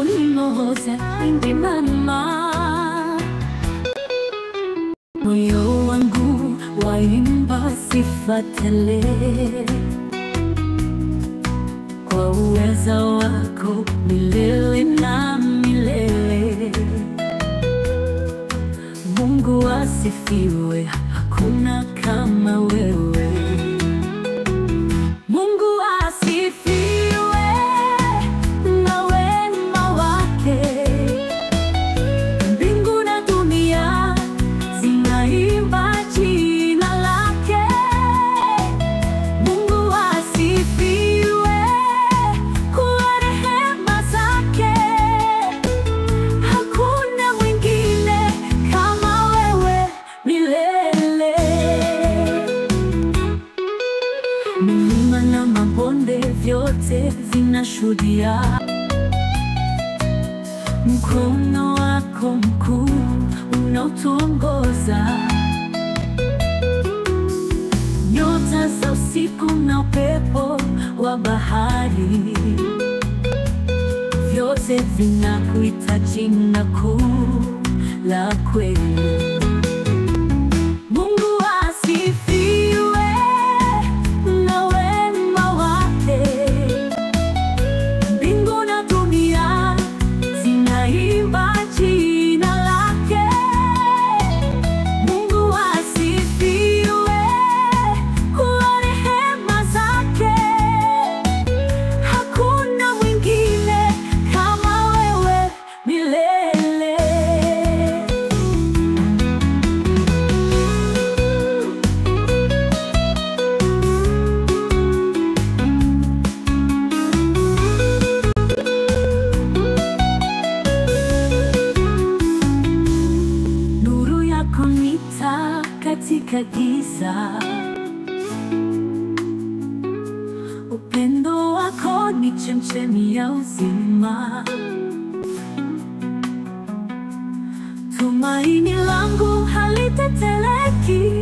unimoze indimama. Moyo wangu waimba sifa tele kwa uweza wako milele na milele. Mungu asifiwe, hakuna kama wewe. Mungu asifiwe na wema wake, mbingu na dunia zinaimba jina lake. Mungu asifiwe kwa rehema zake, hakuna mwingine kama wewe milele. Milima na mabonde vyote vinashuhudia mkono wako mkuu unaotuongoza. Nyota za usiku na upepo wa bahari, vyote vinakuita jina kuu la kweli. Mungu asifiwe na wema wake, mbingu na dunia zinaimba jina lake. Mungu asifiwe kwa rehema zake, hakuna mwingine kama wewe milele. Nuru yako ni taa katika giza, upendo wako ni chemchemi ya uzima. Tumaini langu haliteteleki,